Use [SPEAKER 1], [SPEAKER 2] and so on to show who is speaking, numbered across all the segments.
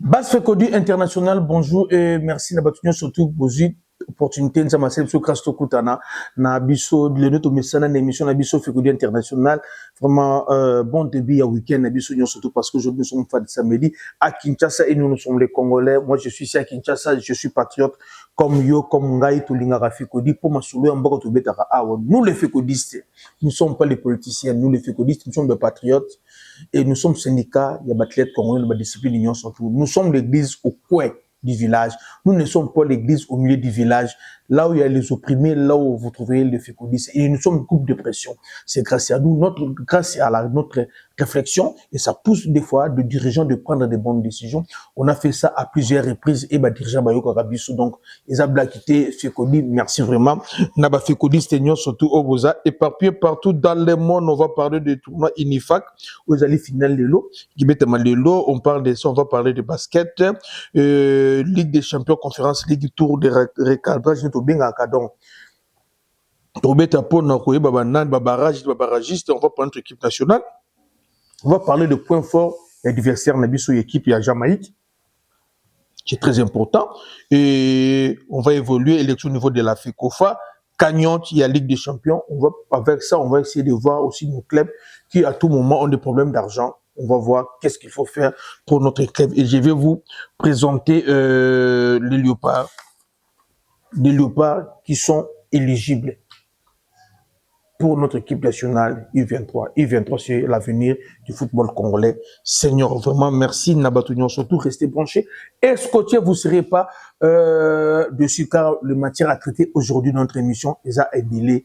[SPEAKER 1] Bas Fekodi International, bonjour et merci d'avoir surtout posé opportunité de s'amasser sur Crasto Kutana, na biso de notre message l'émission na biso Fekodi International. Vraiment bon début à week-end na biso surtout parce que aujourd'hui nous sommes fin de samedi à Kinshasa et nous sommes les Congolais. Moi je suis ici à Kinshasa, je suis patriote comme yo comme Ngai Tulinga Fekodi pour ma solo en bord to betara awa. Nous les Fekodistes, nous ne sommes pas les politiciens, nous les Fekodistes, nous sommes des patriotes. Et nous sommes syndicats, il y a athlètes congolais, il y a discipline d'union surtout. Nous sommes l'église au coin du village. Nous ne sommes pas l'église au milieu du village, là où il y a les opprimés, là où vous trouverez les fécondistes. Et nous sommes une groupe de pression. C'est grâce à nous, grâce à notre réflexion, et ça pousse des fois de dirigeants de prendre des bonnes décisions. On a fait ça à plusieurs reprises, et dirigeant Bayoka Rabiso, donc, Isabla quitté Fécodi, merci vraiment. Naba fécodiste surtout au Boza, éparpillé partout dans le monde. On va parler de tournois INIFAC, aux allées finales de l'eau, on parle de ça, on va parler de basket, Ligue des champions, conférence, Ligue tour de recadrage, nous bien à Cadon. On va prendre notre équipe nationale. On va parler de points forts et adversaires Nabiso équipe et à Jamaïque. C'est très important. Et on va évoluer élection au niveau de la FECOFA. Gagnante, il y a Ligue des champions. Avec ça, on va essayer de voir aussi nos clubs qui, à tout moment, ont des problèmes d'argent. On va voir qu'est-ce qu'il faut faire pour notre club. Et je vais vous présenter les léopards. Des léopards qui sont éligibles pour notre équipe nationale U23. U23, c'est l'avenir du football congolais. Seigneur, vraiment, merci Nabatouignon. Surtout, restez branchés. Est-ce que vous ne serez pas dessus, car le matière à traiter aujourd'hui dans notre émission, Eza Ebile,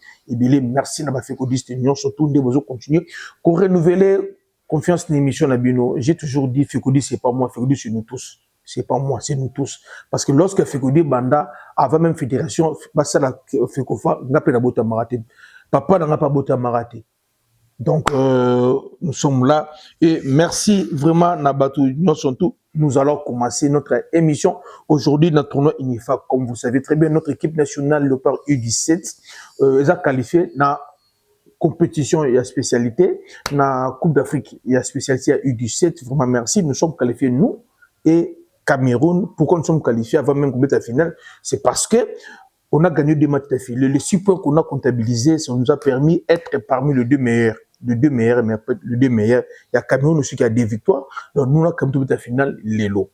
[SPEAKER 1] merci Nabafekodiste, surtout, nous devons continuer. Pour renouveler confiance dans l'émission Nabino, j'ai toujours dit, Fekodi, c'est pas moi, Fekodi, c'est nous tous. C'est pas moi, c'est nous tous. Parce que lorsque Fekodi Banda, avant même fédération, ça la Fekofa, n'a pas la botte marathé. Papa n'a pas botte marathé. Donc, nous sommes là. Et merci vraiment, Nabatou, nous allons commencer notre émission. Aujourd'hui, notre tournoi INIFAC, comme vous savez très bien, notre équipe nationale, le par U17, ils ont qualifié dans compétition et à spécialité. Dans la Coupe d'Afrique, il y a spécialité à U17. Vraiment, merci. Nous sommes qualifiés, nous, et Cameroun. Pourquoi nous sommes qualifiés avant même de la finale? C'est parce que on a gagné 2 matchs d'affilée. Les 6 points qu'on a comptabilisés, ça nous a permis d'être parmi les 2 meilleurs. Les 2 meilleurs, mais les 2 meilleurs. Il y a Cameroun aussi qui a des victoires. Donc, nous, on a quand même la finale, les lots.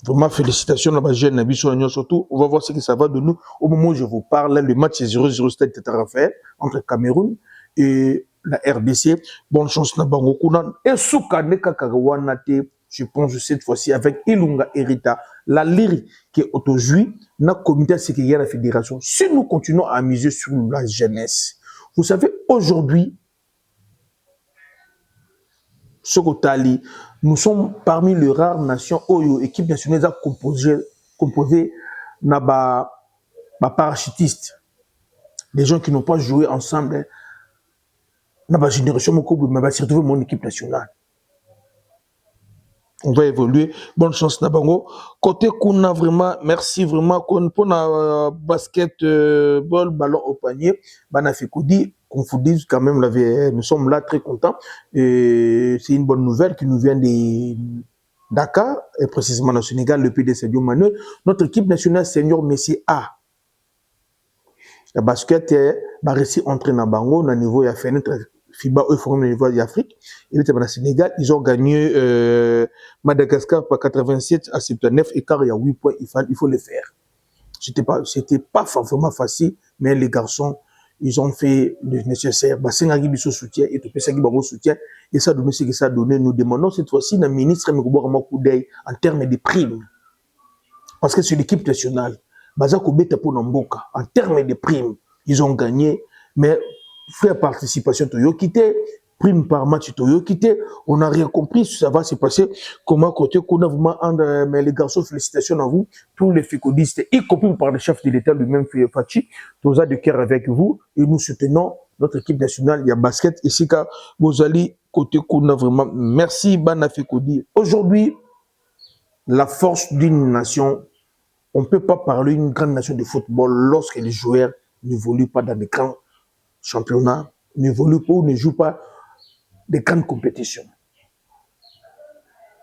[SPEAKER 1] Vraiment, félicitations à la jeune Nabi surtout. On va voir ce que ça va de nous. Au moment où je vous parle, le match est 0-0 stade de Raphaël entre Cameroun et la RDC. Bonne chance na bango kuna. Et Soukane Kakagawanate, je pense cette fois-ci avec Ilunga Erita, la lyrique qui est auto-jouie, na comité sécuritaire de la fédération. Si nous continuons à miser sur la jeunesse, vous savez, aujourd'hui, Sokotali, nous sommes parmi les rares nations où l'équipe nationale a composé na parachutiste, des gens qui n'ont pas joué ensemble, na génération mais surtout mon équipe nationale. On va évoluer. Bonne chance Nabango. Côté Kuna, vraiment, merci vraiment pour la basketball, ballon au panier. Bana Fekodi, qu'on vous dise quand même, nous sommes là très contents. Et c'est une bonne nouvelle qui nous vient de Dakar, et précisément au Sénégal, le PD Sadio Manuel. Notre équipe nationale senior Messi A. La basket est réussi à entrer dans Bango, au niveau, il y a fait notre FIBA au Forum au niveau d'Afrique. Et puis, au Sénégal, ils ont gagné Madagascar par 87 à 79, et car il y a 8 points, il faut le faire. C'était pas vraiment facile, mais les garçons, ils ont fait le nécessaire. Basengagi biso soutien, et tout ça qui soutien, et ça donne ce que ça a donné. Nous demandons cette fois-ci, le ministre en termes de primes. Parce que c'est l'équipe nationale. Bazako beta pour Namboka. En termes de primes, ils ont gagné, mais faire participation, Toyo quitté, prime par match, Toyo quitté, on n'a rien compris, ça va se passer. Comment côté qu'on a vraiment, mais les garçons, félicitations à vous, tous les fécodistes, y compris par le chef de l'État lui-même, Fachi, tous de cœur avec vous, et nous soutenons notre équipe nationale, il y a basket, ici, car vous allez côté qu'on a vraiment, merci, Bana Fécodi. Aujourd'hui, la force d'une nation, on ne peut pas parler d'une grande nation de football lorsque les joueurs n'évoluent pas dans des grands championnats, n'évoluent pas ou ne jouent pas des grandes compétitions.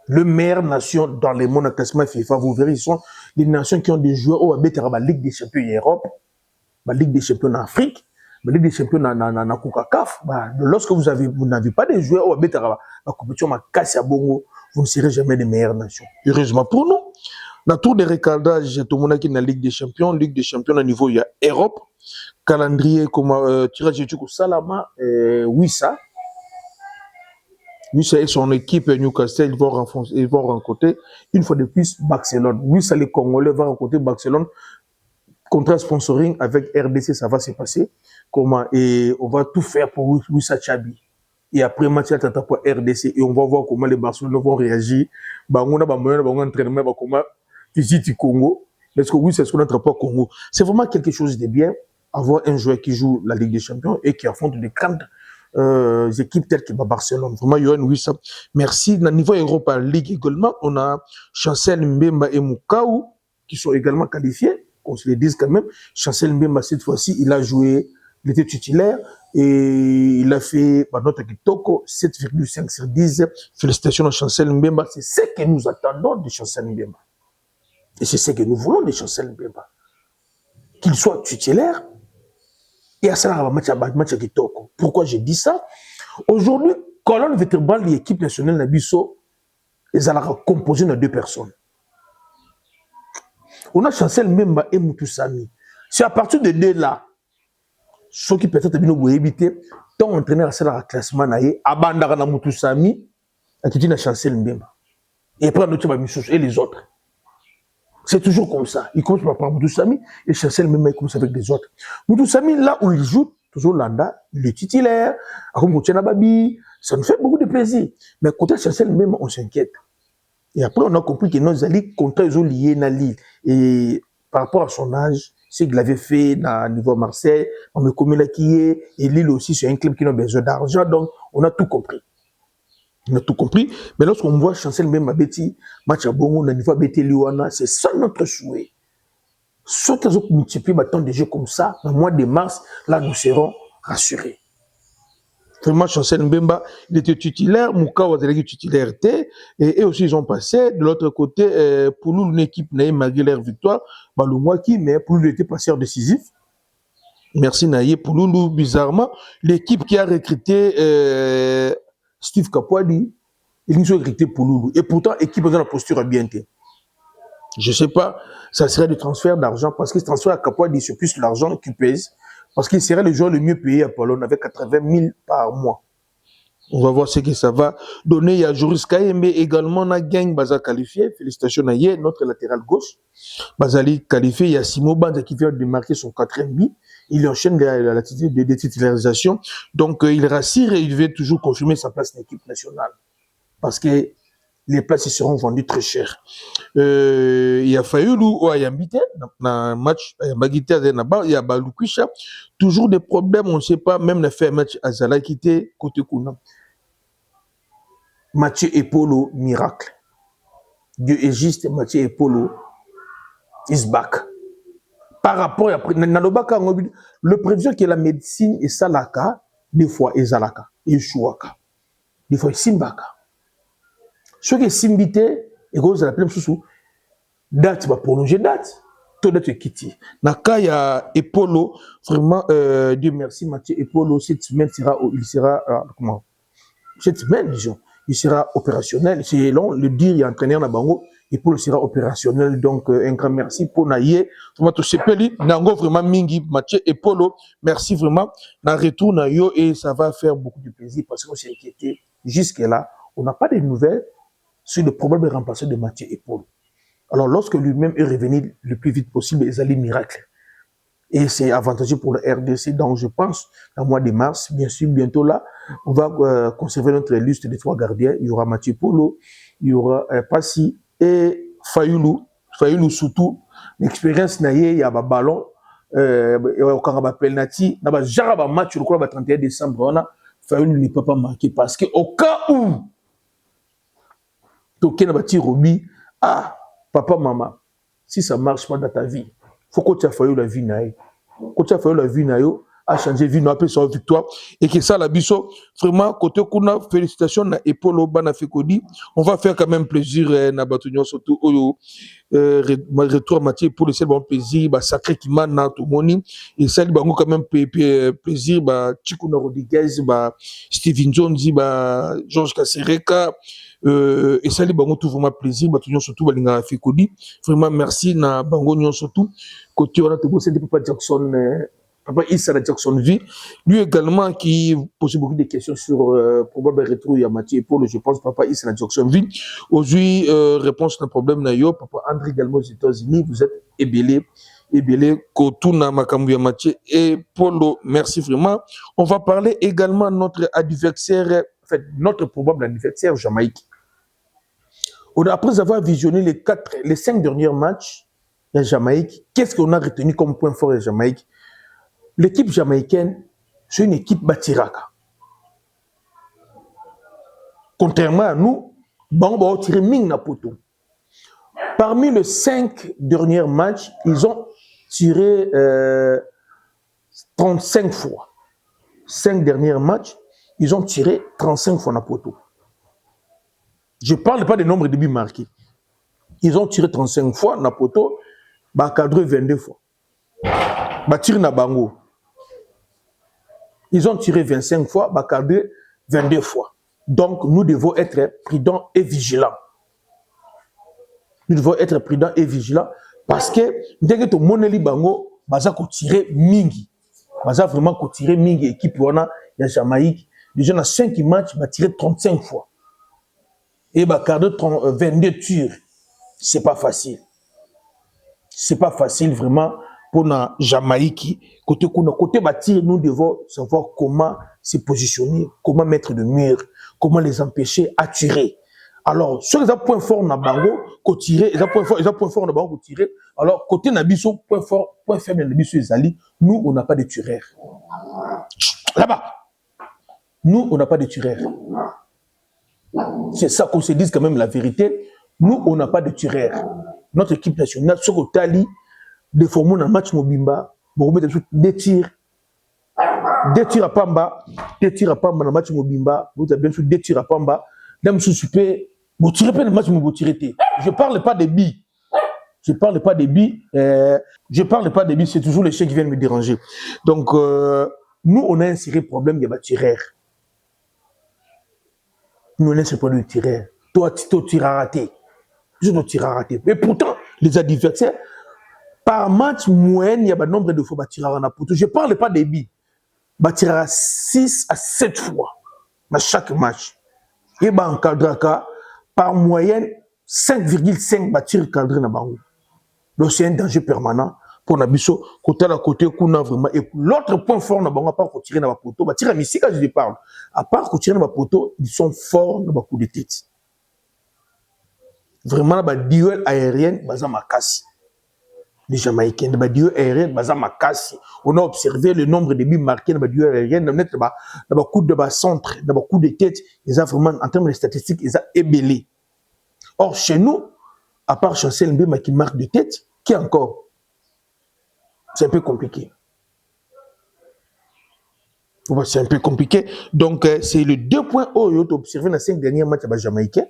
[SPEAKER 1] le meilleure nation dans le monde en classement FIFA, vous verrez, ils sont les nations qui ont des joueurs au la Ligue des Champions en Europe, la Ligue des Champions en Afrique, la Ligue des Champions en CONCACAF. Lorsque vous n'avez pas de joueurs au la compétition à Bongo, vous ne serez jamais les meilleures nations. Heureusement pour nous, dans le tour de recadrage, tout le monde qui est dans la Ligue des Champions au niveau, il y a Europe, calendrier, comme tirage de Salama, Wissa. Wissa et son équipe Newcastle, ils vont rencontrer une fois de plus Barcelone. Wissa, les Congolais vont rencontrer Barcelone. Contrat sponsoring avec RDC, ça va se passer. Comment? Et on va tout faire pour Wissa Chabi. Et après, match à pour RDC. Et on va voir comment les Barcelonais vont réagir. On a un entraînement, comment visite Congo. Est-ce que oui, c'est ce qu'on n'attrape pas Congo? C'est vraiment quelque chose de bien, avoir un joueur qui joue la Ligue des Champions et qui affronte des grandes équipes telles que Barcelone. Vraiment, Yohan Wissa. Merci. Dans le niveau Europa League également, on a Chancel Mbemba et Moukau qui sont également qualifiés. On se le dise quand même. Chancel Mbemba, cette fois-ci, il a joué, il était titulaire et il a fait, notre Kitoko, 7,5 sur 10. Félicitations à Chancel Mbemba. C'est ce que nous attendons de Chancel Mbemba. Et c'est ce que nous voulons de Chancel Mbemba. Qu'il soit titulaire et à ça, match à Kitoko. Pourquoi je dis ça? Aujourd'hui, colonne vertébrale de l'équipe nationale Nabiso, ils allaient composer de 2 personnes. On a Chancel Mbemba et Moutou Sami. C'est à partir de 2 là, ceux qui peut-être vont éviter, tant entraîneur à la classement, abandonner na Moutou Sami, et qui dit Chancel Mbemba. Et après, et les autres. C'est toujours comme ça. Il commence par Moutou Sami et Chancel Mbemba, il commence avec les autres. Moutou Sami, là où il joue, toujours Landa, il est titulaire, Babi, ça nous fait beaucoup de plaisir. Mais côté Chancel Mbemba, on s'inquiète. Et après, on a compris que nos alliés contre ils ont lié na Lille. Et par rapport à son âge, ce qu'il avait fait au niveau Marseille, on me commet là qui est, et Lille aussi, c'est un club qui a besoin d'argent, donc on a tout compris. On a tout compris. Mais lorsqu'on voit Chancel Mbemba Betty, match à Bongo, on a niveau Betty Liwana, c'est ça notre souhait. Soit qu'ils ont multiplié temps de jeux comme ça, au mois de mars, là, nous serons rassurés. Vraiment, Chancel Mbemba, il était titulaire, Mouka a été titulaire, et aussi ils ont passé. De l'autre côté, pour nous, une équipe, malgré leur victoire, le mois qui, mais pour nous, il était passeur décisif. Merci Naye. Pour nous, bizarrement, l'équipe qui a recruté Steve Kapwadi, ils nous ont recruté pour nous. Et pourtant, l'équipe dans la posture a bien été. Je ne sais pas, ça serait du transfert d'argent, parce que ce transfert à Kapwadi, c'est plus l'argent qui pèse. Parce qu'il serait le joueur le mieux payé à Pologne avec 80 000 par mois. On va voir ce que ça va donner. Il y a Joris Kaembe également, on a gang Baza qualifié. Félicitations à Yé, notre latéral gauche. Bazali qualifié. Il y a Simo Banza qui vient de marquer son 4e but. Il enchaîne des titularisations. Donc, il rassure et il veut toujours confirmer sa place dans l'équipe nationale. Parce que les places ils seront vendues très cher. Il y a Fayoulou ou Ayambité dans le match, il y a Baloukuisha. Toujours des problèmes, on ne sait pas, même le fait un match à Zala qui était côté Kouna. Mathieu Epolo, miracle. Dieu est juste, Mathieu Epolo is back. Par rapport à le prévision que la médecine est Salaka, des fois est Zalaka, et Chouaka, des fois est Simbaka. Ce qui est Simbité, et vous avez appelé sous date, va prolonger date. Tout date est quitté. Naka, il y a Epolo, vraiment, Dieu merci, Mathieu Epolo, cette semaine il sera, comment? Cette semaine, disons, il sera opérationnel. C'est long, le dire, il y a entraîneur na bango, Epolo sera opérationnel. Donc, un grand merci pour Naye. Vraiment, tout ce peli, Nango, vraiment, Mingi, Mathieu Epolo, merci vraiment. Na retour na yo, et ça va faire beaucoup de plaisir parce qu'on s'est inquiété. Jusque-là, on n'a pas de nouvelles sur le probable remplacement de Mathieu Epolo. Alors, lorsque lui-même est revenu le plus vite possible, ils allaient miracle. Et c'est avantageux pour le RDC. Donc, je pense, au mois de mars, bien sûr, bientôt là, on va conserver notre liste des 3 gardiens. Il y aura Mathieu Polo, il y aura Passi et Fayoulou. Fayoulou surtout, l'expérience naïe, il y a un ballon, quand on va penalty, il y a un match, je crois, le 31 décembre, Fayoulou ne peut pas marquer parce qu'au cas où, tu as un tir au but, papa, maman, si ça ne marche pas dans ta vie, il faut que tu aies fait la vie. Quand tu as fait la vie, a changé vie, nous appelons ça victoire. Et que ça, la biso, vraiment, côté Kuna, félicitations na Epolo Banafekodi. On va faire quand même plaisir, Nabatunion, surtout au retour Mathieu pour le seul bon plaisir, bah, sacré qui m'a na tout moni. Et ça, bah, quand même plaisir, bah, Chikuna Rodriguez, bah, Steven Jones, bah, Georges Kassereka. Et ça, les bango tout vraiment plaisir, bah, surtout, bah, l'inga Fekodi. Vraiment, merci, na bango nyon surtout. Côté, on a tout beau, c'est Papa Jackson, Papa Issa Jackson V. Lui également, qui pose beaucoup de questions sur, probable retour, il y a Mathieu Paul, je pense, Papa Issa Jackson V. Aujourd'hui, réponse à un problème, na yo, Papa André également aux États-Unis, vous êtes ébélé, Kotuna Makambuya Mathieu et Polo, merci vraiment. On va parler également de notre adversaire, en fait, notre probable adversaire, Jamaïque. Après avoir visionné les 5 derniers matchs de Jamaïque, qu'est-ce qu'on a retenu comme point fort de Jamaïque? L'équipe jamaïcaine, c'est une équipe Batiraka. Contrairement à nous, on va tirer Ming Napoto. Parmi les 5 derniers matchs, ils ont tiré 35 fois. 5 derniers matchs, ils ont tiré 35 fois Napoto. Je ne parle pas des nombres de buts marqués. Ils ont tiré 35 fois Napoto, cadré 22 fois. Tiré Nabango. Ils ont tiré 25 fois, cadré 22 fois. Donc, nous devons être prudents et vigilants. Nous devons être prudents et vigilants parce que dès que tu moneli bango, baza ko tirer mingi. Baza vraiment ko tirer mingi équipe wana ya Jamaïque. Déjà dans 5 matchs, ba tirer 35 fois. Et ba cadre 22 tirs. C'est pas facile. C'est pas facile vraiment pour la Jamaïque. Côté bâtir, nous devons savoir comment se positionner, comment mettre de mur, comment les empêcher à tirer. Alors, sur les points forts na bango, tirer, les points forts na bango tirer. Alors, côté Nabiso, point fort, point faible Nabiso Ezali, nous on n'a pas de tireurs. Là-bas, nous on n'a pas de tireurs. C'est ça qu'on se dise quand même la vérité. Nous on n'a pas de tireurs. Notre équipe nationale, sur le Tali, des formons un match Mobimba, pour mettre des tirs. Des tirs à Pamba, dans le match Mobimba, vous avez bien sûr des tirs à Pamba. Même si super, vous tirez pas le match, vous tirez. Je parle pas des billes. Je parle pas des billes. C'est toujours les chiens qui viennent me déranger. Donc, nous, on a un sérieux problème, il y a des tireurs. Nous, on a un sérieux problème de tireurs. Toi, tu tires raté. Je dois tirer raté. Mais pourtant, les adversaires, par match moyen, il y a un nombre de fois tirer à Napoto. Je parle pas des billes. Tirer 6 à 7 fois dans chaque match. Et en cadraka, par moyenne, 5,5 bâtir cadré na bango. Donc c'est un danger permanent pour Nabiso. Côté à côté, qu'on a vraiment. Et l'autre point fort na bango, à part qu'on tire na bapoto, bâtir à Missi, quand je parle, à part qu'on tire na bapoto, ils sont forts dans coup de tête. Vraiment, la duel aérienne, baza makasi. Les Jamaïcains, la duel aérienne, baza makasi. On a observé le nombre de buts marqués dans la duel aérienne, dans le coup de centre, dans le coup de tête, ils ont vraiment, en termes de statistiques, ils ont ébellé. Or, chez nous, à part Chancel Mbema qui marque de tête, qui encore? C'est un peu compliqué. C'est un peu compliqué. Donc, c'est le 2 points où ils ont observé dans les 5 derniers matchs à Jamaïcains.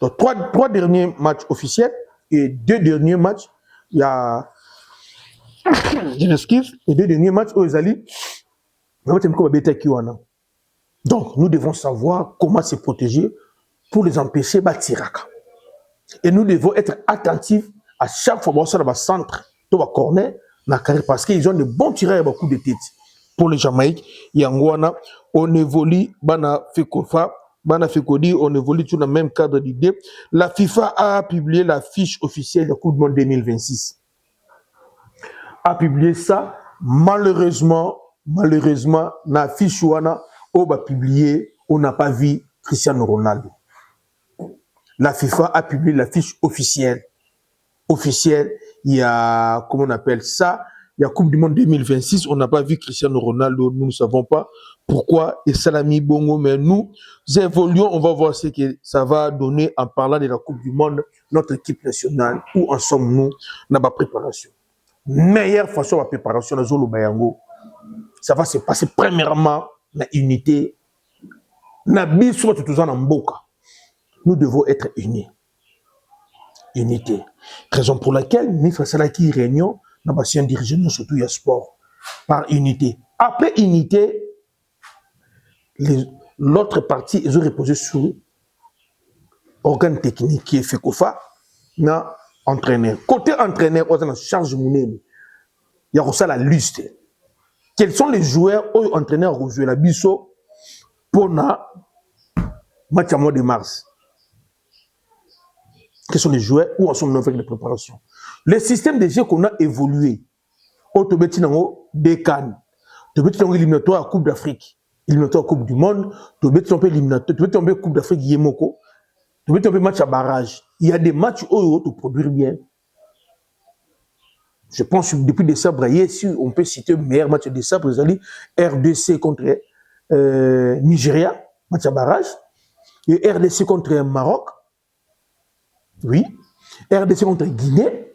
[SPEAKER 1] Donc, 3 derniers matchs officiels et 2 derniers matchs, il y a. Je m'excuse. Les 2 derniers matchs où ils allaient. Donc, nous devons savoir comment se protéger pour les empêcher de tirer. Et nous devons être attentifs à chaque fois que dans le centre, dans le corner, parce qu'ils ont de bons tireurs et beaucoup de têtes. Pour les Jamaïques, on évolue, on évolue tout dans le même cadre d'idée. La FIFA a publié la fiche officielle de la Coupe du Monde 2026. A publié ça, malheureusement, la fiche on va publier, on n'a pas vu Cristiano Ronaldo. La FIFA a publié la fiche officielle. Il y a, comment on appelle ça? Il y a Coupe du Monde 2026, on n'a pas vu Cristiano Ronaldo, nous ne savons pas pourquoi, et Salami Bongo, mais nous évoluons, on va voir ce que ça va donner en parlant de la Coupe du Monde, notre équipe nationale, où en sommes-nous dans la préparation. Meilleure façon de préparation, dans le Bayango. ça va se passer premièrement la unité. Nabi soit tout en mboka. Nous devons être unis. Unité. Raison pour laquelle ministre Salaki réunion n'a pas si un dirigeant surtout il y a sport par unité. Après unité, l'autre partie ils ont reposé sur organe technique qui est FECOFA, na entraîneur. Côté entraîneur, on a charge mounene. Il y a aussi la liste. Quels sont les joueurs ou entraîneurs qui jouent la biso pour le match à mois de mars? Quels sont les joueurs où en sommes nous avec les préparations? Le système de jeu qu'on a évolué. Au Tobeti Nango, des Cannes. Tobeti Nango éliminatoire à Coupe d'Afrique. Éliminatoire à Coupe du Monde. Tobeti Nango éliminatoire. Tobeti Nango Coupe d'Afrique Yemoko. Tobeti Nango match à barrage. Il y a des matchs où tu produire bien. Je pense que depuis décembre, si on peut citer le meilleur match de décembre, RDC contre Nigeria, match à barrage, et RDC contre Maroc, oui, RDC contre Guinée.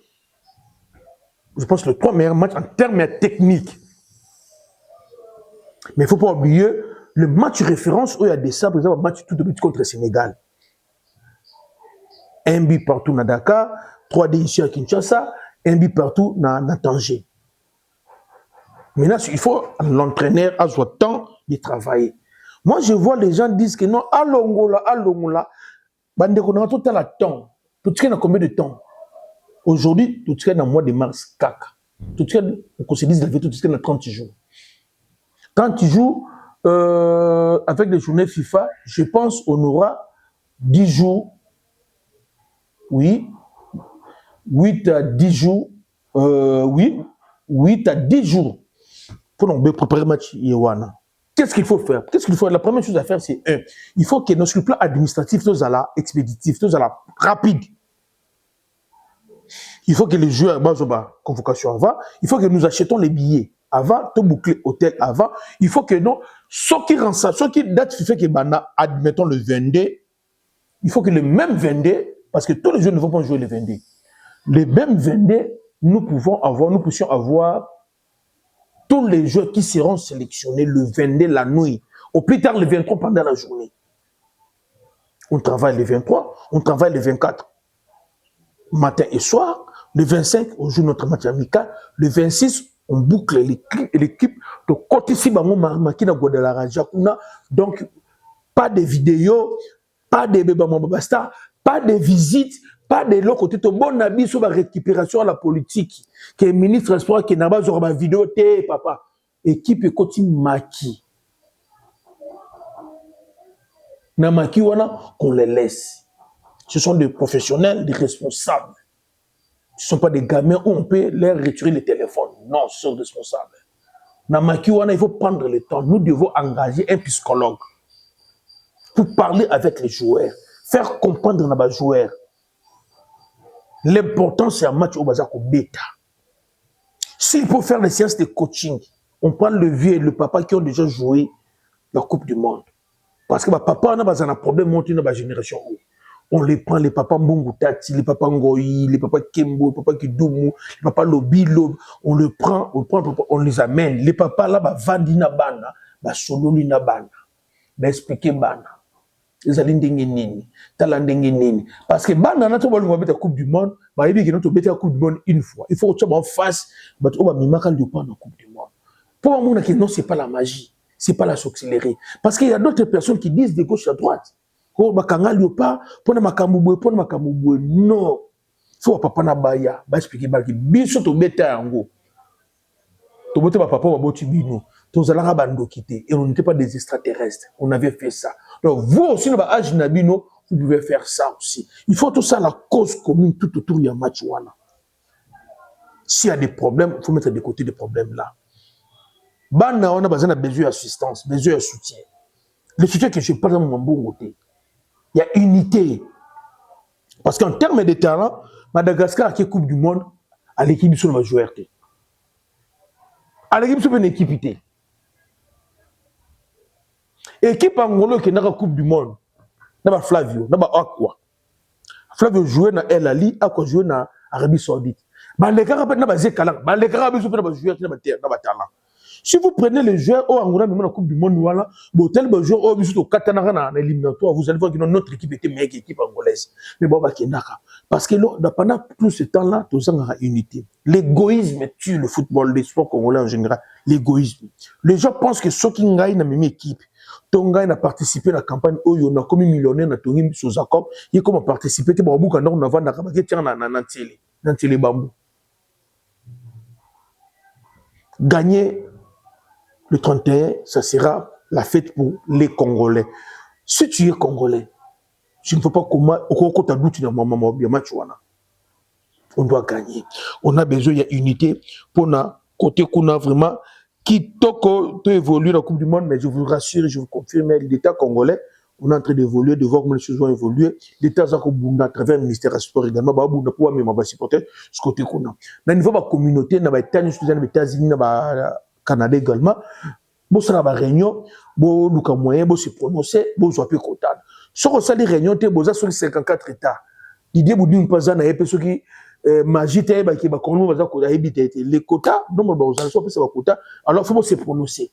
[SPEAKER 1] Je pense que les 3 meilleurs matchs en termes techniques. Mais il ne faut pas oublier le match référence où il y a décembre, par exemple, match tout de suite contre le Sénégal. 1 but partout à Dakar, 3D ici à Kinshasa, 1 but partout dans Tanger. Maintenant, il faut l'entraîneur a le temps de travailler. Moi, je vois les gens disent que non, à Longola, bande qu'on a tout le temps. Tout ce a combien de temps? Aujourd'hui, tout ce dans le mois de mars, caca. Tout ce qu'on se dit, tout ce dans 30 jours. 30 jours, avec les journées FIFA, je pense qu'on aura 10 jours, oui, 8 à 10 jours, oui, 8 à 10 jours pour nous préparer le match Yewana. Qu'est-ce qu'il faut faire? Qu'est-ce qu'il faut? La première chose à faire, c'est il faut que notre plan administratif soit expéditif, soit rapide. Il faut que les joueurs, convocation avant, il faut que nous achetons les billets avant, tout boucler hôtel avant. Il faut que nous, ce qui rend ça, ce qui date fait que admettons le 22, il faut que le même 22, parce que tous les joueurs ne vont pas jouer le 22. Les mêmes 22, nous puissions avoir tous les joueurs qui seront sélectionnés le 22 la nuit, au plus tard le 23 pendant la journée. On travaille le 23, on travaille le 24, matin et soir. Le 25, on joue notre match amical. Le 26, on boucle l'équipe de côté si Makina Guadalajara. Donc, pas de vidéos, pas de bébé-basta, pas de visites, pas de l'autre côté. Bon habit sur la récupération à la politique. Que le ministre Espoir qui n'a pas sur ma vidéo, papa. Équipe est côté Maki. Na Maki, qu'on les laisse. Ce sont des professionnels, des responsables. Ce ne sont pas des gamins où on peut leur retirer le téléphone. Non, ce sont des responsables. Na Maki, il faut prendre le temps. Nous devons engager un psychologue pour parler avec les joueurs, faire comprendre nos joueurs. L'important, c'est un match au Bazako Beta. S'il faut faire des séances de coaching, on prend le vieux et le papa qui ont déjà joué la Coupe du Monde. Parce que papa n'a pas un problème monté dans la génération. On les prend, les papas Mbungu Tati, les papas Ngoyi, les papas Kembo, les papas Kidoumou, les papas Lobi, on le prend, on les amène. Les papas là, Vandina Bana, Sololina Bana, expliquer Bana. Les alindengeni, talandengeni. Parce que Bana, on va mettre la Coupe du Monde, il y a la Coupe du Monde une fois. Il faut que tu en face, on va mettre la Coupe du Monde. Pour moi, non, ce n'est pas la magie, ce n'est pas la sorcellerie. Parce qu'il y a d'autres personnes qui disent de gauche à droite. Oh, bakangali pas pour makamubwe non faut papa na baya ba expliquer ba ki biso to beta yango to bote ba papa ba boti bino to zalaka bando kité et on n'était pas des extraterrestres, on avait fait ça. Donc vous aussi na ba âge na bino vous pouvez faire ça aussi. Il faut tout ça la cause commune tout autour du match wana. S'il y a des problèmes, il faut mettre de côté des problèmes là. Bana on a besoin d'assistance, besoin de soutien. Le soutien que je parle dans mon bon côté. Il y a unité. Parce qu'en termes de talent, Madagascar qui est Coupe du Monde, à l'équipe de son joueur. À l'équipe de son équipe. Équipe angolaise qui est dans la Coupe du Monde, dans Flavio, dans Aqua. Flavio jouait dans El Ali, Aqua jouait dans Arabie Saoudite. Les gars, ils ont joué dans le talent. Si vous prenez les joueurs au Angola, même la Coupe du Monde, voilà, bon, tel joueur au Katana en éliminatoire, vous allez voir que notre équipe était meilleure équipe angolaise. Mais bon, parce que pendant tout ce temps-là, tout ça a unité. L'égoïsme tue le football, les sports congolais en général. L'égoïsme. Les gens pensent que ceux qui gagnent dans la même équipe, Tonga a participé à la campagne où il y a comme millionnaire dans Tongi sous Jacob, il a comme participé à Babou quand on a vendu dans télé bambou. Gagner le 31, ça sera la fête pour les Congolais. Si tu es Congolais, je ne sais pas comment on doit gagner. On a besoin d'une unité pour na côté qu'on a vraiment qui toko peut évoluer dans la Coupe du Monde, mais je vous rassure, je vous confirme, l'État congolais, on est en train d'évoluer, de voir comment les choses vont évoluer. L'État à travers le ministère des Sports également, pour même supporter ce côté qu'on a. Dans le niveau de la communauté, dans les États-Unis, dans le Canada également, bon, ça va réunion, bon, nous avons moyen, bon, se prononcer, bon, soit plus content. Ce qu'on a des réunions, bon, ça sont 54 États. L'idée, vous dites, pas ça, n'a pas ceux qui magie, qui va les quotas, non, alors il faut se prononcer.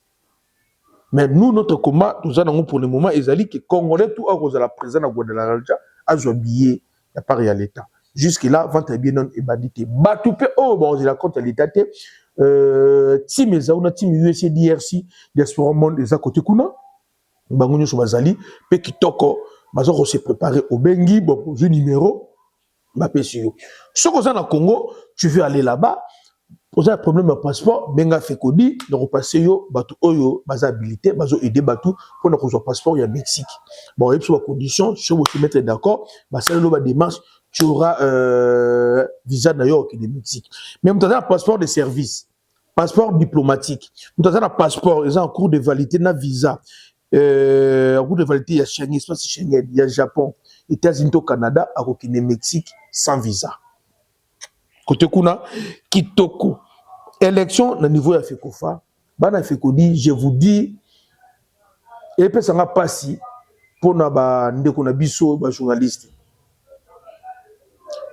[SPEAKER 1] Mais nous, notre combat, nous avons pour le moment, ils ont dit que les Congolais, tout à cause de la présence de Guadalajara, a joué billet, il n'y a pas à l'État. Jusque-là, vente bien non ébadité. Batoupe, oh, bon, il a compte à l'État. Team Ezaouna, team USC, DRC, Diaspora Monde, les à côté Kuna, Bangonyo Soubazali, Pekitoko, Bazoro s'est préparé au Bengi, bon, jeu numéro, ma PCO. Ce qu'on a dans le Congo, tu veux aller là-bas, poser un problème de passeport, Benga Fekodi, donc passer yo, Batou Oyo, Baza habilité, Bazo aider Batou, pour qu'on soit passeport, il y a Mexique. Bon, il y a une condition, si vous te mettre d'accord, ça va démarche, tu auras visa d'ailleurs qui est de Mexique. Mais vous avez un passeport de service, passeport diplomatique, vous avez un passeport, ils ont en cours de validité, un visa. En cours de validité, il y a Schengen, espace Schengen, il y a Japon, États-Unis au Canada, à Rokine Mexique, sans visa. Côté Kuna, Kitoko, élection au niveau de FECOFA, Bana Fekodi, je vous dis, et puis ça n'a pas si pour nos biso, journaliste.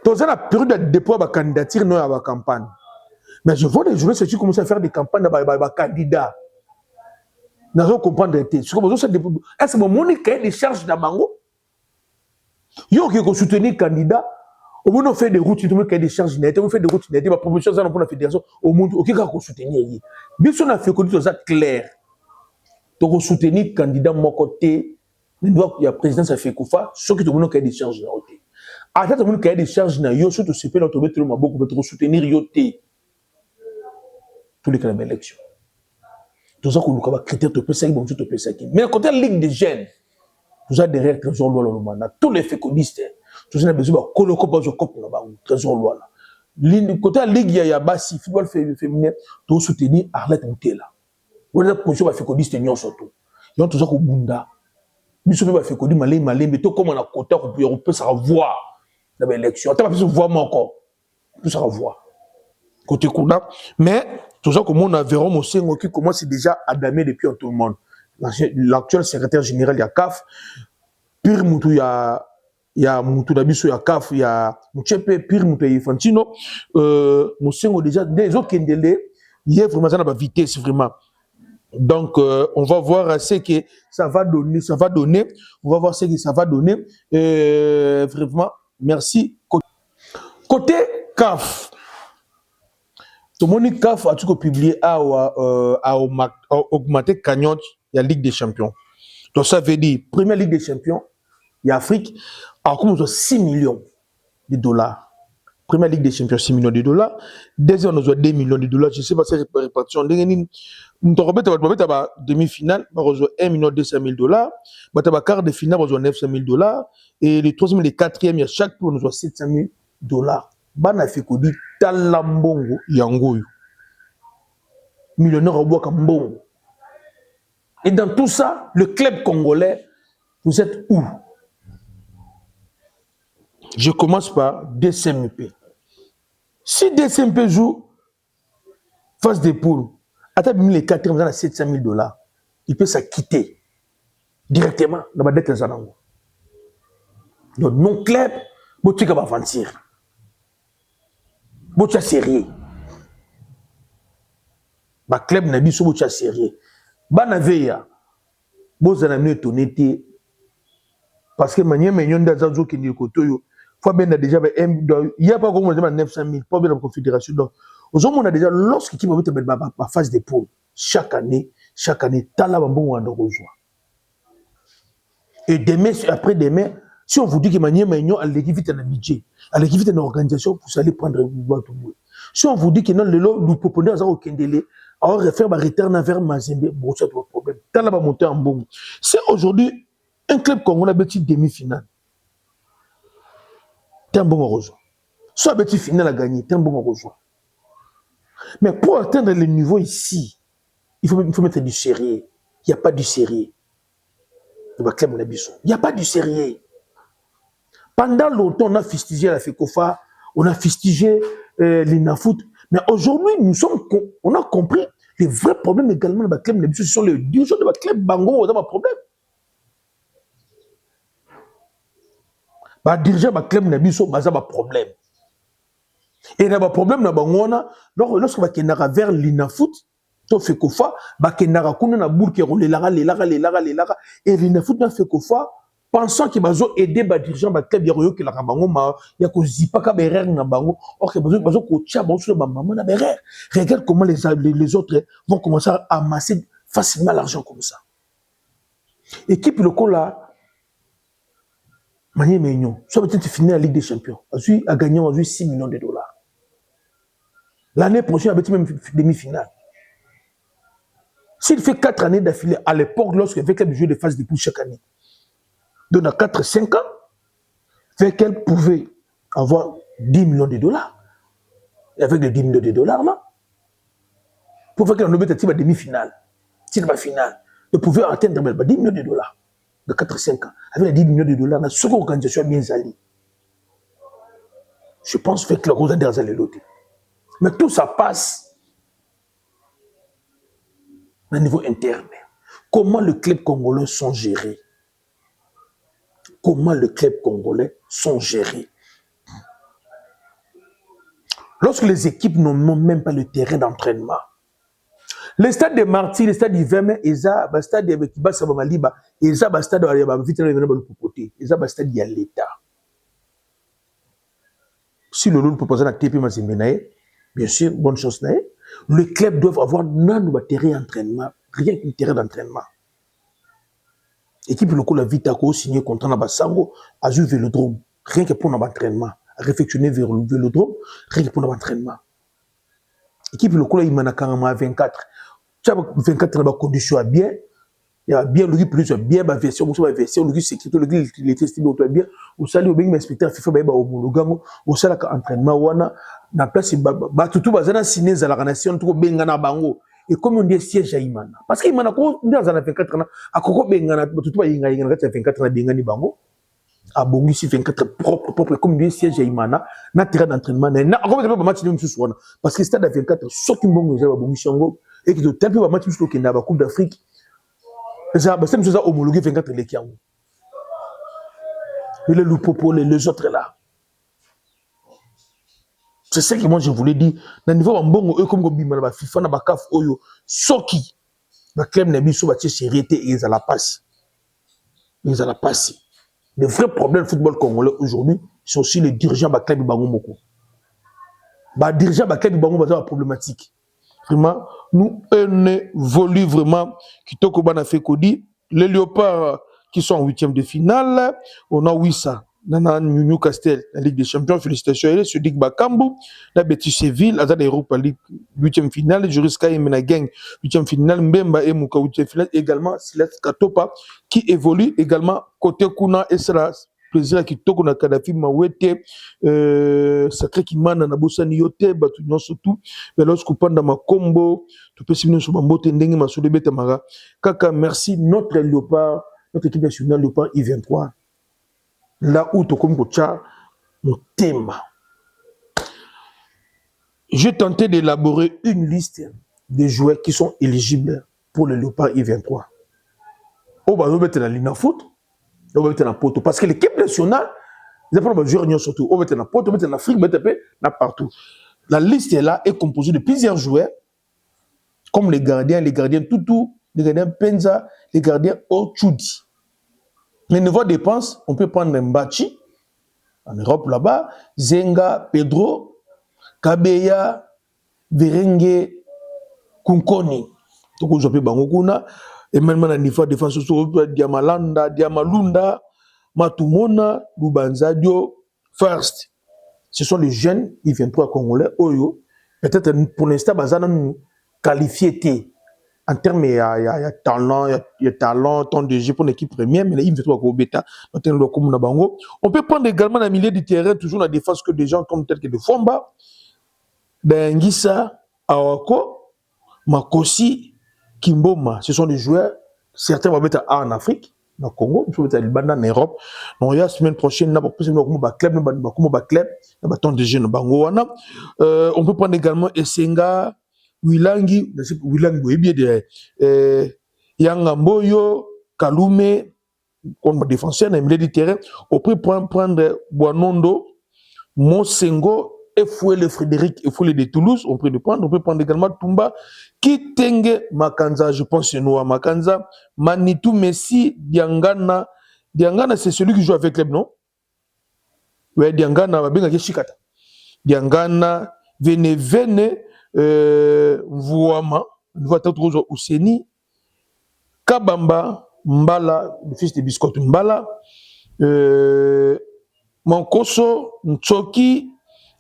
[SPEAKER 1] Dans la période de dépôt de la candidature, nous avons la campagne. Mais je vois les journalistes qui commencent à faire des campagnes de candidats. Nous allons comprendre. Est-ce que mon cahier de charge d'Abango? Il y a qui soutenir les candidats. Au moins, on fait des routes, on fait des charges nettes, on fait des routes nettes, on promotion pour la fédération. Au monde, on peut soutenir. Bien sûr, on a fait que ça clair. Donc, soutenir les candidats de mon côté, il y a la présidence à FECOFA, ceux qui ont cahier de charge. À cette moment, cahier de charge, il y a surtout ce pays qui beaucoup soutenir yoté. Tous les candidats d'élection. Tout ça, qu'on a critère de PSA, bon, tout PSA. Mais à côté de la Ligue des jeunes, nous avons derrière Trésor Loi, tous les fécondistes, tous les besoins de coloco, pas de cop, Trésor Loi. Côté de la Ligue, il y a Bassi, football féminin, tout soutenir Arlette Moutela. Vous avez position de fécondistes, surtout. Ils ont tout ça qu'on bunda. Nous sommes fécondis, malin, mais tout comme on a côté, on peut se revoir dans l'élection. On peut se voir encore. On peut se revoir. Côté Kouna. Mais, tout ça, comme on a verrou, mon Sengo qui commence déjà à damer depuis tout le monde. L'actuel secrétaire général, il y a CAF. Pire Moutou, il y a Moutou Dabiso, il y a CAF, il y a Mouchepe, Pire Moutou, il y a Fantino. Mon Sengo déjà, des autres qui il y a vraiment ça, la vitesse, vraiment. Donc, on va voir ce que ça va donner, On va voir ce que ça va donner. Vraiment, merci. Côté CAF. Tout le monde CAF a tout publié à augmenter cagnotte, il y a Ligue des Champions. Donc ça veut dire, première Ligue des Champions, il y a Afrique, alors comme on a 6 millions de dollars. Première Ligue des Champions, 6 millions de dollars. Deuxième, on a 2 millions de dollars. Je ne sais pas si c'est répartition. Nous avons demi-finale, on a 1 million 200 000 dollars. Nous avons quart de finale, on a 900 000 dollars. Et le troisième et le quatrième, il y a chaque poule, on a 700 000 dollars. Bana fait qu'on dit Talambongo Yangoyo. Millionnaire au bois Kambongo. Et dans tout ça, le club congolais, vous êtes où? Je commence par DCMP. Si DCMP joue face des poules, à les 4 ans, 700 000 dollars, il peut s'acquitter directement dans la dette de Zanango. Donc, non club, tu vas avancer. Tu es sérieux. ba club na biso bo cha sérieux bana veya boza na mine tonete parce que manière menyon d'aza zo ki ni kotoyo faut bien déjà il y a pas comme 900 000 pas bien la confédération donc aujourd'hui on a déjà lorsque qui va mettre ma phase de poule chaque année tala bambon on rejoint et demain après demain si on vous dit que manière menyon à l'équipe vite un budget à l'équipe vite une organisation pour aller prendre tout si on vous dit que non le lot nous proposons à Okendele alors refaire un return vers Mazembe bon ça pas problème tala va monter en bon c'est aujourd'hui un club congolais petit demi-finale t'es un bon rejoint soit petit finale à gagner t'es un bon rejoint mais pour atteindre le niveau ici il faut mettre du sérieux il n'y a pas du sérieux il n'y a pas du sérieux pendant longtemps on a fustigé la FECOFA on a fustigé l'INAFOOT mais aujourd'hui on a compris les vrais problèmes également de la club ce sont les dirigeants de la club bango on a un problème les dirigeants de la club ont un problème et il y a un problème lorsque va vers l'INAFOOT to FECOFA ba kenara kuna na bourke rolela et l'INAFOOT na FECOFA pensant que bazo aider ba dirigeant ba club yoyo que la bango ma ya ko zipa ka berer na bango OK bazo ko tia bon sur ba maman na berer regarde comment les autres vont commencer à amasser facilement l'argent comme ça équipe locale là Manier Mignon soit peut-être fini la Ligue des Champions a gagné 6 millions de dollars l'année prochaine avec même demi-finale. S'il fait 4 années d'affilée, à l'époque, lorsque Veckel jouait des phases de poule chaque année, donc dans 4-5 ans, Veckel pouvait avoir 10 millions de dollars. Et avec les 10 millions de dollars, là, pour Veckel en obéit à demi-finale, s'il n'est pas finale, il pouvait atteindre 10 millions de dollars de 4-5 ans. Avec les 10 millions de dollars, la seconde organisation bien allée. Je pense que le Rosa derrière les lotés. Mais tout ça passe au niveau interne. Comment le club congolais sont gérés? Comment le club congolais sont gérés? Lorsque les équipes n'ont même pas le terrain d'entraînement. Le stade de Marty, le stade d'Iveme, le stade de Kibasa Bamaliba, le stade de Vital Popoté, le stade de l'État. Si le lot propose un TP Mazimbenae, bien sûr, bonne chose. Le club doit avoir un terrain d'entraînement, rien qu'un terrain d'entraînement. L'équipe locale a vite signé contrat dans Basango, a joué vélodrome, rien que pour l'entraînement, a réfectionné vers le vélodrome, rien que pour l'entraînement. L'équipe locale il m'a carrément 24. Tu as 24 dans conditions bien, il y a bien le plus bien ma version, le sécurité, l'électricité bien, au salut au bien inspecteur FIFA ba homologango, au salut entraînement wana na place ba tout bazana signé za la nation tout benga na bango. Et comme on dit siège à Imana parce que Imana ko dans 24 ans akoko benga na tout ba yinga 24 ans benga ni bango a bongi si 24 propre comme on dit siège à Imana na terrain d'entraînement na comme pas match ni mususu wana parce que stade à 24 soki mbongo za ba bongi chango et que tout peu ba match mususu ke na ba coupe d'Afrique ça c'est mususu homologué 24 les kiango les loupopo les autres là. C'est ce que moi je voulais dire. Dans le niveau de Mbongo, comme Bimana, FIFA, na Bakaf, Oyo, Soki, la club n'a pas de sérieuté et ils ont la passe. Ils ont la passe. Les vrais problèmes du football congolais aujourd'hui sont aussi les dirigeants de la club Bango Moko. Les dirigeants de la club Bango Moko sont problématiques. Vraiment, nous, on évolue vraiment. Kitoko Bana fait Kodi, les Léopards qui sont en 8e de finale, on a Wissa. Nana Newcastle, la Ligue des Champions, félicitations à elle, Sudik Bakambu, la Betis Séville, Azad Europa League, 8e finale, Juriska Emena Gang, 8e finale, Mbemba Emuka, 8e finale, également Silas Katopa, qui évolue également côté Kuna, et c'est la plaisir qui toque na Kadhafi Mawete, Sacré Kimana, Nabosa Niyote, Batunion surtout, mais lorsqu'on prend dans ma combo, tout peut s'y sur Mambo Tendenge, Masoudé Betamara. Kaka, merci, notre Léopard, notre équipe nationale Léopard I-23. Là où tu comme mon thème. J'ai tenté d'élaborer une liste de joueurs qui sont éligibles pour le Léopard I-23. On va mettre dans l'INAFOOT, on va mettre dans Poto. Parce que l'équipe nationale, ils apprennent à jouer surtout. On va mettre dans Poto, on va mettre en Afrique, on va mettre partout. La liste est là, est composée de plusieurs joueurs Comme les gardiens Toutou, les gardiens Penza, les gardiens Ochudi. Les niveaux de dépenses, on peut prendre Mbachi, en Europe là-bas, Zenga, Pedro, Kabeya, Verenge, Kunkoni. Donc on s'appelle Bangokuna, et même dans le niveau de défense, Diamalanda, Diamalunda, Matumona, Lubanzadio, First. Ce sont les jeunes I-23 congolais, Oyo. Peut-être pour l'instant, nous qualifiés en termes de talent, temps de jeu pour l'équipe première, mais il faut qu'on bêta, on peut prendre également dans le milieu du terrain, toujours la défense que des gens comme tel que de Fomba, Ngissa, Awako, Makosi, Kimboma. Ce sont des joueurs, certains vont mettre en Afrique, dans le Congo, ils vont mettre en Europe. Donc, la semaine prochaine, on va club, temps de jeu, on peut prendre également Essenga, Wilangi, Yangamboyo, Kalume, comme défenseur dans le milieu du terrain. On peut prendre Boanondo, Monsengo, Efouele Frédéric, Efouele de Toulouse. On peut prendre également Tumba, Kitenge Makanza, je pense c'est Noah Makanza, Manitou Messi, Diangana. Diangana, c'est celui qui joue avec club, non? Oui, Diangana, va bien Shikata. Diangana, Vene, Vouama, Ouseni, Kabamba, Mbala, le fils de Biscott Mbala, Mankoso, Ntsoki,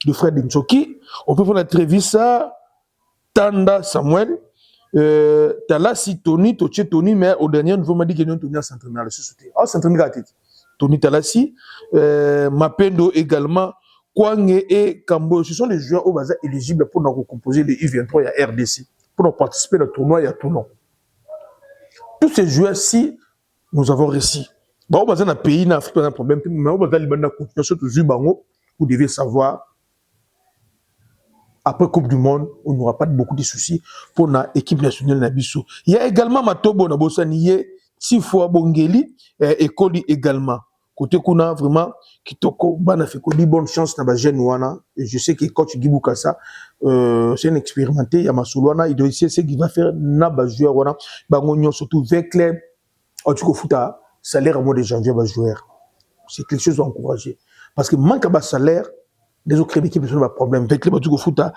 [SPEAKER 1] le frère de Ntsoki. On peut prendre Trevisa, Tanda, Samuel, Talassi, Tony, Tony, mais au dernier, on m'a dit qu'il y a un Tony à s'entraîner. Ah, s'entraîner à tête. Tony Talassi, Mapendo également. Kwange et Kambo, ce sont les joueurs au bazar éligibles pour nous composer les U23 et RDC, pour nous participer au tournoi et à tout nom. Tous ces joueurs-ci, nous avons réussi. Bah, au bazar dans le pays, dans l'Afrique, on a un problème, mais au bazar, il y a continué sur tous Zubango, vous devez savoir, après Coupe du Monde, on n'aura pas beaucoup de soucis pour l'équipe nationale Nabiso. Il y a également Matobo, Nabosaniye, Tifo Bongeli, et Koli également. Côté Kuna, vraiment, Kitoko, Banafeko, bonne chance dans la jeune Wana. Je sais que coach Gibou Kassa, c'est un expérimenté, Yamasoulouana, il doit essayer ce qu'il va faire, Naba joueur Wana, Bangonyon, surtout avec les, en tout cas, salaire à mois de janvier, va jouer. C'est quelque chose à encourager. Parce que manque à salaire, les autres équipes n'ont pas de problème. Avec les Batuko Fouta,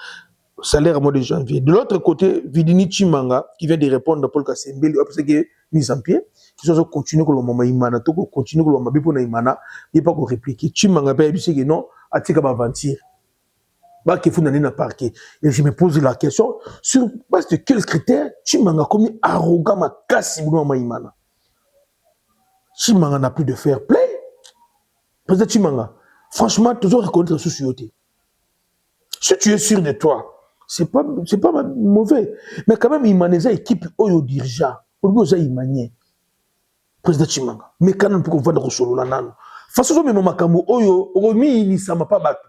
[SPEAKER 1] salaire à mois de janvier. De l'autre côté, Vidini Chimanga, qui vient de répondre à Paul Kassembeli, parce qu'il est mis en pied. Qui sont continuer que le moment Imana, tout continue que le moment Bipo na Imana, il pas qu'on réplique. Chimanga paye bisé que non, atika ba aventure. Ba qu'il faut na parquet. Et je me pose la question sur base de quels critères Chimanga comme arrogant ma casse ma Imana. Chimanga n'a plus de fair play. Président Chimanga, franchement, toujours reconnaître la société. Si tu es sûr de toi, c'est pas mauvais. Mais quand même, Imaneza équipe Oyo Dirja, Oyo Imanier. Président Chimanga, mais quand même pour qu'on va solo la nano. Façon même makambo Oyo, Romi ni sama pas battu.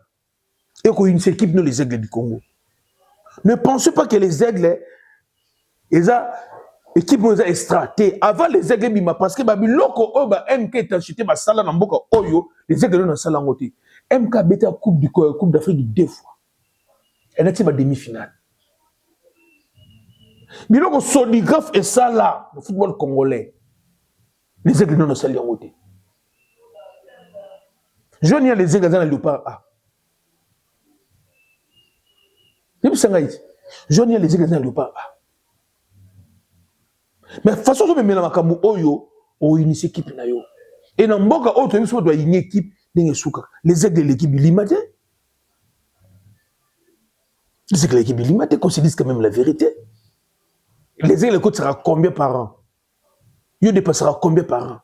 [SPEAKER 1] Et qu'on une équipe nous les aigles du Congo. Ne pensez pas que les aigles, les équipe nous a extraté avant les aigles bima parce que babiloko oba MK est acheté ba sala na mboka Oyo, les aigles na sala ngoté. MK beta coupe d'Afrique deux fois. Elle a été ma demi-finale. Biloko Sodigraph et ça là, le football congolais. Les aigles non sali en côté. Je n'y a les aigles dans le léopard A. Je n'y a les aigles dans le léopard A. Mais de toute façon, je me mets dans ma camu Oyo, ou une équipe na yo. Et dans Mboka Oyo, tu dois une équipe les aigles de l'équipe limitée. Les aigles de l'équipe limitée, qu'on se dise quand même la vérité. Les aigles de sera combien par an? Il dépassera combien par an?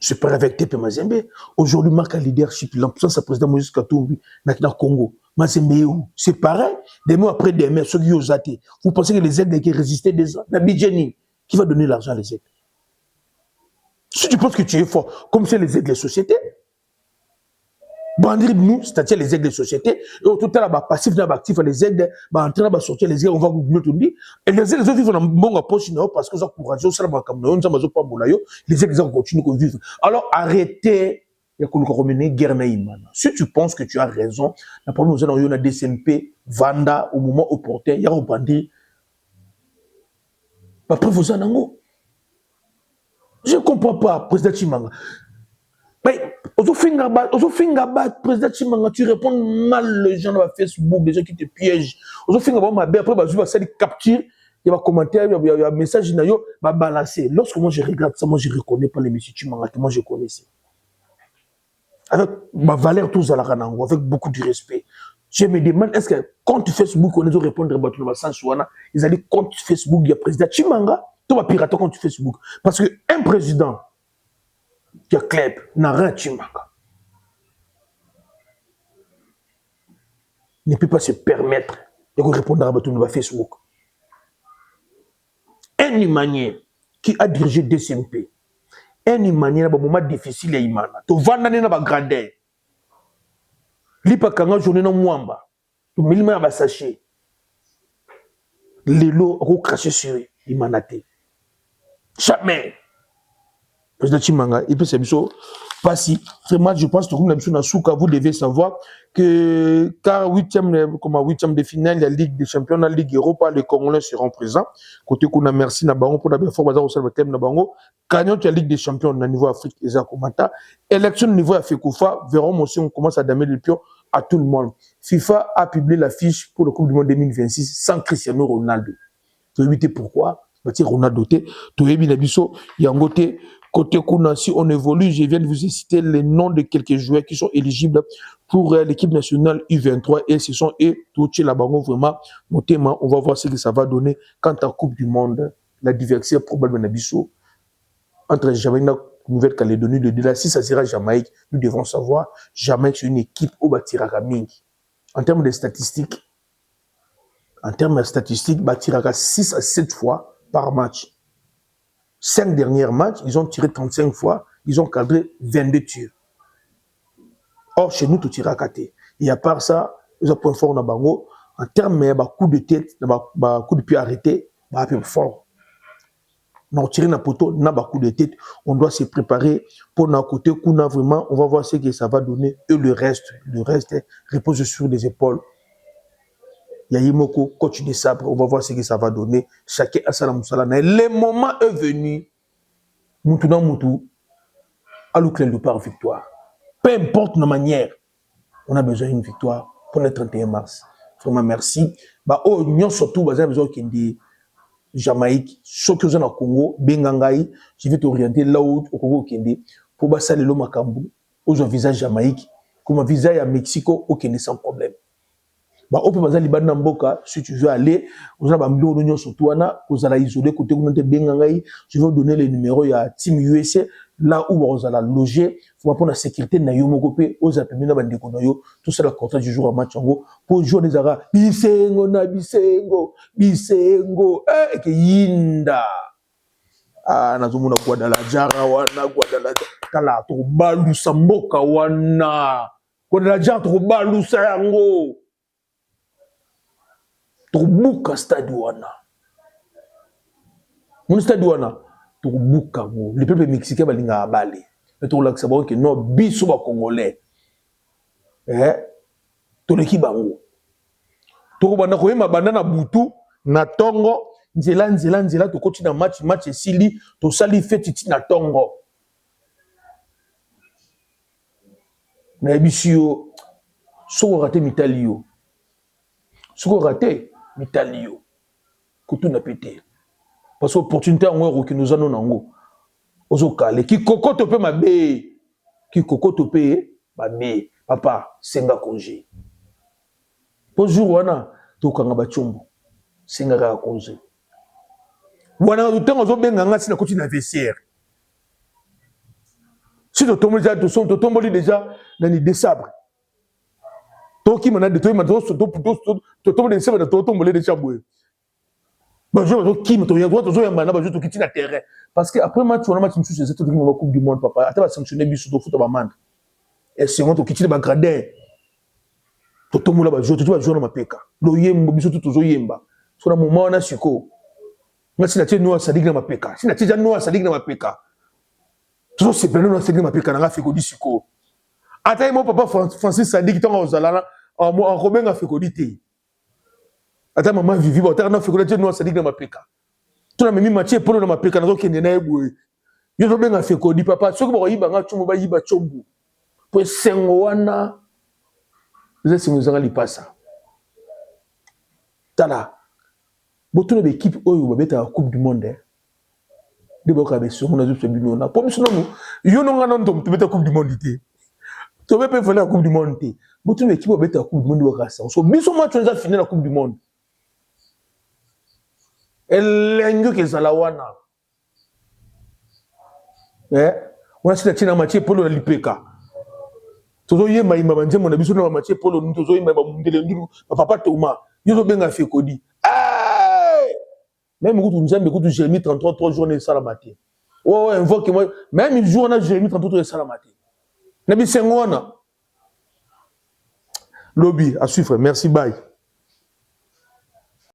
[SPEAKER 1] Je parle avec Tepe Mazembe. Aujourd'hui, marque un leadership. L'impuissance à président Moïse Katumbi dans le Congo. Mazembe, c'est pareil. Des mois après des mois, ceux qui ont zaté. Vous pensez que les aides qui résistaient des ans, Nabidjani, qui va donner l'argent à les aides? Si tu penses que tu es fort, comme c'est les aides des sociétés, bandir nous, c'est-à-dire les aides des sociétés, et au total, passif, actif, les aides, en train de sortir les aides, on va vous dire, et les aides, ils vont dans bon poche, parce que ça courage, ça va comme nous, ça va pas bolayo, les aides, ils vont continuer à vivre. Alors, arrêtez, guerre naïmana. Si tu penses que tu as raison, la problème, nous allons y a des DCMP, Vanda, au moment opportun, il y a un bandit, Après, vous en avez. Je ne comprends pas, président Chimanga. Mais, président Chimanga, tu réponds mal les gens dans Facebook, les gens qui te piègent. Après, ça capture, il y a un commentaire, il y a un message, il y a balancer. Lorsque moi je regarde ça, moi je ne reconnais pas les messieurs Chimanga que moi je connaissais. Avec ma valeur tous à la Ranango, avec beaucoup de respect. Je me demande, est-ce que compte Facebook, on est répondre à ça, ils ont dit compte Facebook, il y a président Chimanga, tu vas pirater compte Facebook. Parce qu'un président qui a club n'a rien Chimanga ne peut pas se permettre de répondre à Facebook. Un Imanien qui a dirigé DCMP, un Imanien dans un moment difficile, tu vas dans la grandeur. Lipa kanga journée na mwamba. Tu milima ba sachet. Lelo ko cracher sur Imanate. Jamais. Président Chimanga, il peut se biso pas si vraiment je pense que comme l'habitude na souka vous devez savoir que car 8e de finale de la Ligue des Champions, la Ligue Europa, les Congolais seront présents. Côté qu'on merci na bango pour la bien fort bazar au sein de na bango. Gagnant la Ligue des Champions au niveau Afrique et Zakomata. Élection au niveau Afekoufa, verront aussi on commence à damer le pion à tout le monde. FIFA a publié l'affiche pour le Coupe du Monde 2026 sans Cristiano Ronaldo. Tu veux éviter pourquoi? Ronaldo, tu veux éviter Nabiso, Yangote, côté Kuna, si on évolue, je viens de vous citer les noms de quelques joueurs qui sont éligibles pour l'équipe nationale U23 et ce sont tout là-bas vraiment, notamment, on va voir ce que ça va donner quant à la Coupe du Monde, la diversité probablement Nabiso entre Jamaïque et Nouvelle-Calédonie, le delà, si ça sera Jamaïque, nous devons savoir, Jamaïque c'est une équipe au Batiraka Mingi. En termes de statistiques, Batiraka 6 à 7 fois par match. 5 derniers matchs, ils ont tiré 35 fois, ils ont cadré 22 tirs. Or, chez nous, tout tire à côté. Et à part ça, ils ont point fort dans Bango. En termes de coup de tête, coup de pied arrêté, un peu fort. On tire na poteau, na coup de tête, on doit se préparer pour notre côté, vraiment, on va voir ce que ça va donner. Et le reste repose sur les épaules. Il y a Yimoko, coach de sabre, on va voir ce que ça va donner. Chacun a sa moussala. Le moment est venu, Moutou na Moutou, à l'ouclé par victoire. Peu importe la manière, on a besoin d'une victoire pour le 31 mars. Vraiment merci. Oh, nous surtout, besoin qu'il dit Jamaïque, ceux qui sont au Congo, Bengangaï, je vais t'orienter là où au Congo Kende, pour passer le Makambu, aux visage Jamaïque, comme un visage à Mexico, au Kende sans problème. Au peut passer Liban Namboka, si tu veux aller, vous avez un million d'union sur toi, vous allez isoler côté où Bengangaï, je vais vous donner les numéros, il y a Team USA, là où vous allez loger, pour pour la sécurité, Nayomokope, aux appels, tout ça, le contrat du jour à match pour jouer des arabes, Bisengo, et que Yinda. Ah, nazomuna Guadalajara, wana, Guadalajara, to balu samboka, wana, Guadalajara, to balu sayango, to buka stade, wana. Mon stade, wana. Le peuple mexicain va l'inga abalé. Mais tout le monde que non, biso ba congolais. Tout le qui bango. Tout le monde ma banana butu na tongo nzela to koti na match esili to sali fetiti na tongo. Na bisio so raté mitalio. So raté mitalio. Kutu na pété. Parce que l'opportunité en euro qui nous a non ango. Ozokale qui cocote pe ma bé. Qui cocote pe ma bé. Papa, senga congé. Bonjour wana to kanga ba chombo. Senga ka congé. Wana to tango zo benga ngasi na koti na vestiaire. Si to tomboli déjà dans les désabre. To ki mana de to ma to tomboli désabre na to tomboli déjà boy. Parce que après match, on a match sur cette Coupe du Monde, papa. Attends, sanctionner bis sur foot à Bamande. Et c'est moi qui tire ma gradin. Toto moula ba jouer, tu vas jouer dans ma peka. Lo yemba biso tout zo yemba. Sur un moment on a siko. Nga si na tie noa sadik na ma peka. Si na tie noa sadik na ma peka. Toujours c'est plein noa sadik na ma peka na feko di siko. Attends mon papa Francis Sadik tonga ozalala en Robin a feko di te. Attends, maman Vivi, on a fait que nous ça dit que ma péka. tout le même match polo na mapeka na zo kende na eboye yo zo benga Fekodi papa soki ba yiba nga chombo ba yiba chombo po sengo wana ze sengo zanga lipasa tala botono l'équipe oyo ba beta coupe du monde de boka be so na zo bino na po biso no yo no nga non to beta coupe du monde té to be pe la coupe du monde té botono l'équipe ba beta coupe du monde wa kasa so biso match on a fini la coupe du monde elengo ke zalawana on a sina tina match polo na lipeka tozo yema ima banjemo na biso na match polo nous tozo yema ba mundele nduru papa Thomas yo zo benga Fekodi même quand nous avons Jérémie 33 3 jours de salamati. Oh, invoque moi même une jour on a Jérémie 33 de salamati. Nabi Sengona. Lobby à suivre. Merci bye.